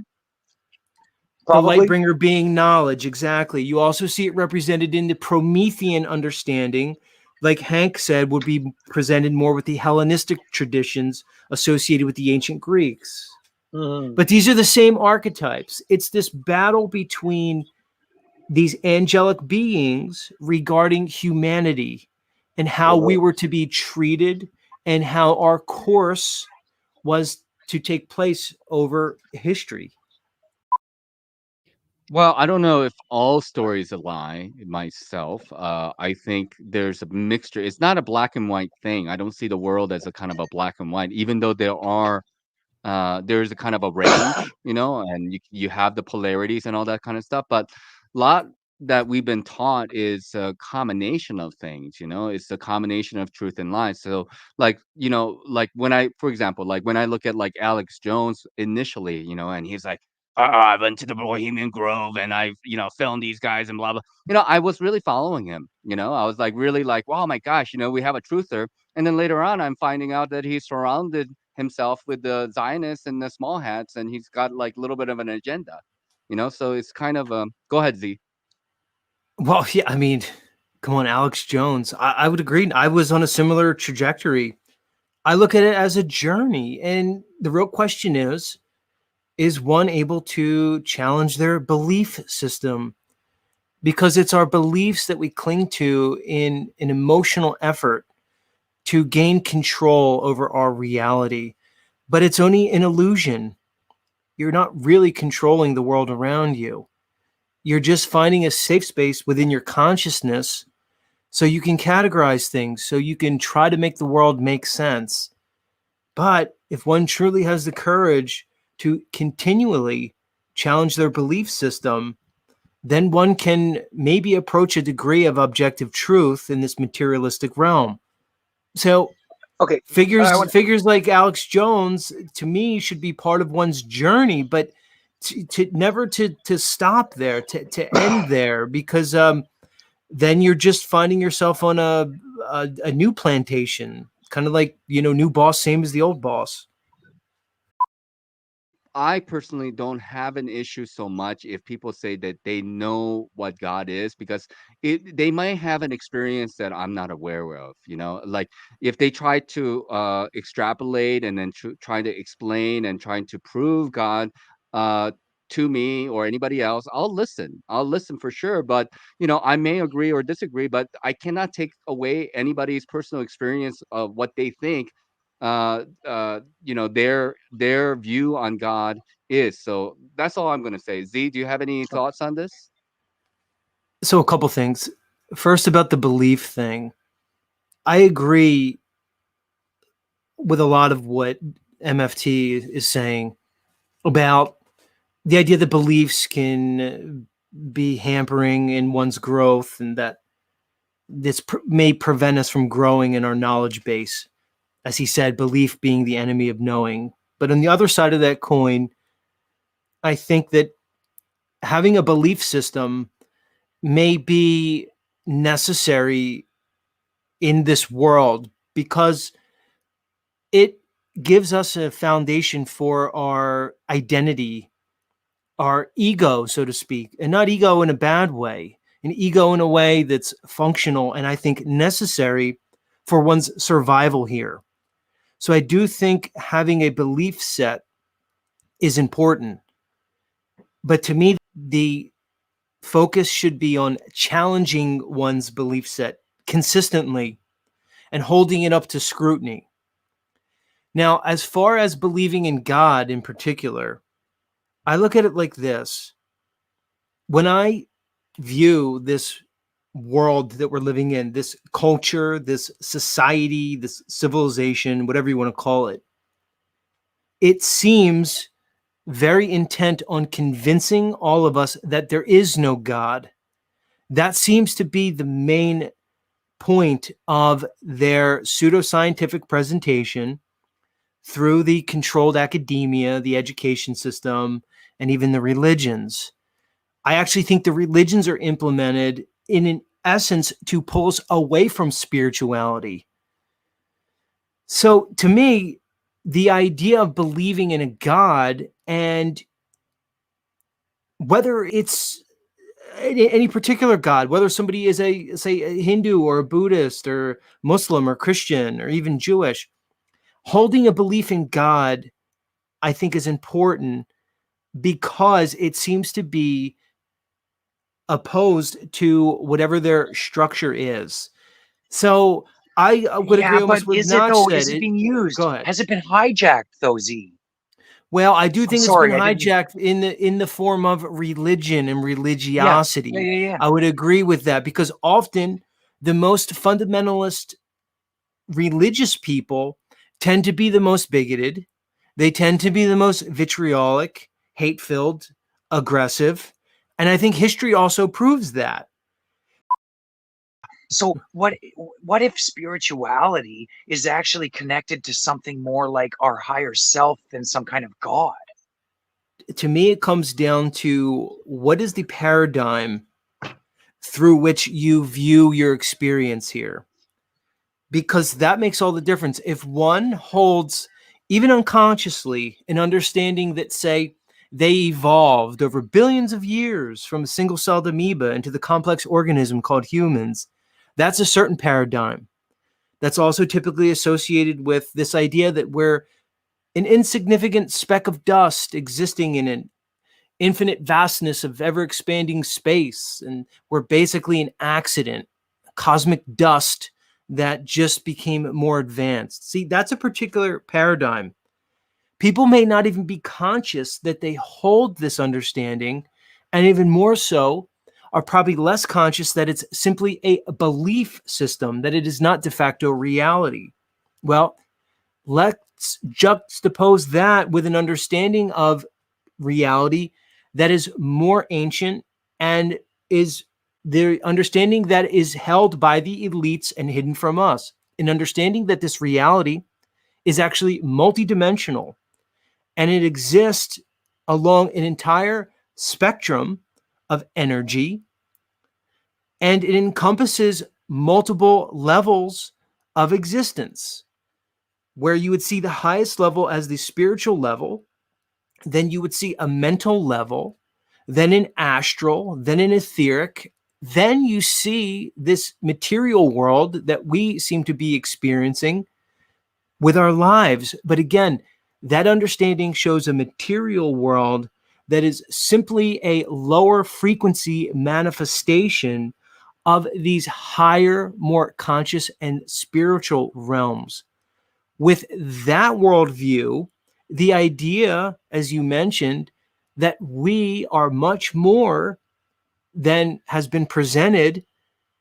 Probably. The Lightbringer being knowledge, exactly. You also see it represented in the Promethean understanding, like Hank said, would be presented more with the Hellenistic traditions associated with the ancient Greeks. But these are the same archetypes. It's this battle between these angelic beings regarding humanity and how we were to be treated and how our course was to take place over history. Well, I don't know if all stories lie myself. I think there's a mixture. It's not a black and white thing. I don't see the world as a kind of a black and white, even though there's a kind of a range, and you have the polarities and all that kind of stuff. But that we've been taught is a combination of things, it's a combination of truth and lies. So like, like when for example, like when I look at like Alex Jones initially, and he's like, I went to the Bohemian Grove and I, filmed these guys and blah, blah. I was really following him, I was like, really like, wow, my gosh, we have a truther. And then later on, I'm finding out that he surrounded himself with the Zionists and the small hats, and he's got like a little bit of an agenda, so it's kind of, go ahead, Z. Well, yeah, I mean, come on, Alex Jones. I would agree. I was on a similar trajectory. I look at it as a journey. And the real question is one able to challenge their belief system? Because it's our beliefs that we cling to in an emotional effort to gain control over our reality. But it's only an illusion. You're not really controlling the world around you. You're just finding a safe space within your consciousness so you can categorize things, so you can try to make the world make sense. But if one truly has the courage to continually challenge their belief system, then one can maybe approach a degree of objective truth in this materialistic realm. So Okay. figures like Alex Jones, to me, should be part of one's journey, but to never to stop there, to end there, because then you're just finding yourself on a new plantation, kind of like, new boss, same as the old boss. I personally don't have an issue so much if people say that they know what God is, because they might have an experience that I'm not aware of, like if they try to extrapolate and then try to explain and trying to prove God uh, to me or anybody else, I'll listen for sure. But, I may agree or disagree, but I cannot take away anybody's personal experience of what they think their view on God is. So that's all I'm going to say. Z, do you have any thoughts on this? So a couple things. First, about the belief thing. I agree with a lot of what MFT is saying about the idea that beliefs can be hampering in one's growth, and that this may prevent us from growing in our knowledge base. As he said, belief being the enemy of knowing. But on the other side of that coin, I think that having a belief system may be necessary in this world because it gives us a foundation for our identity, our ego, so to speak, and not ego in a bad way, an ego in a way that's functional and I think necessary for one's survival here. So I do think having a belief set is important. But to me, the focus should be on challenging one's belief set consistently and holding it up to scrutiny. Now, as far as believing in God in particular, I look at it like this. When I view this world that we're living in, this culture, this society, this civilization, whatever you want to call it, it seems very intent on convincing all of us that there is no God. That seems to be the main point of their pseudoscientific presentation through the controlled academia, the education system, and even the religions. I actually think the religions are implemented in an essence to pull us away from spirituality. So to me, the idea of believing in a God, and whether it's any particular God, whether somebody is a Hindu or a Buddhist or Muslim or Christian or even Jewish, holding a belief in God, I think, is important because it seems to be opposed to whatever their structure is. So I would agree Yeah, but almost with is it Nach though? said. Is it being used? Go ahead. Has it been hijacked though, Z? Well, I do think it's sorry, been I didn't- hijacked in the form of religion and Yeah, religiosity. yeah. I would agree with that because often the most fundamentalist religious people tend to be the most bigoted. They tend to be the most vitriolic, hate-filled, aggressive. And I think history also proves that. So what if spirituality is actually connected to something more like our higher self than some kind of God? To me, it comes down to what is the paradigm through which you view your experience here, because that makes all the difference. If one holds, even unconsciously, an understanding that, say, they evolved over billions of years from a single-celled amoeba into the complex organism called humans, that's a certain paradigm. That's also typically associated with this idea that we're an insignificant speck of dust existing in an infinite vastness of ever-expanding space, and we're basically an accident, cosmic dust that just became more advanced. See, that's a particular paradigm. People may not even be conscious that they hold this understanding, and even more so, are probably less conscious that it's simply a belief system, that it is not de facto reality. Well, let's juxtapose that with an understanding of reality that is more ancient and is the understanding that is held by the elites and hidden from us. An understanding that this reality is actually multidimensional and it exists along an entire spectrum of energy, and it encompasses multiple levels of existence, where you would see the highest level as the spiritual level, then you would see a mental level, then an astral, then an etheric, then you see this material world that we seem to be experiencing with our lives. But again, that understanding shows a material world that is simply a lower frequency manifestation of these higher, more conscious and spiritual realms. With that worldview, the idea, as you mentioned, that we are much more than has been presented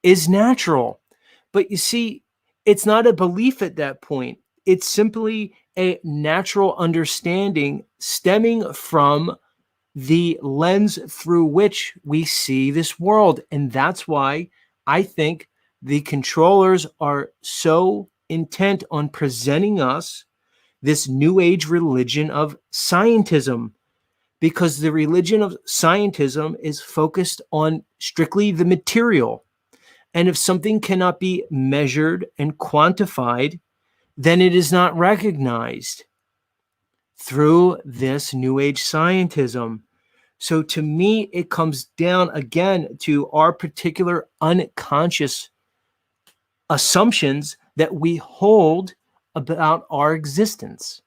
is natural. But you see, it's not a belief at that point. It's simply a natural understanding stemming from the lens through which we see this world. And that's why I think the controllers are so intent on presenting us this new age religion of scientism, because the religion of scientism is focused on strictly the material. And if something cannot be measured and quantified, then it is not recognized through this new age scientism. So to me, it comes down again to our particular unconscious assumptions that we hold about our existence.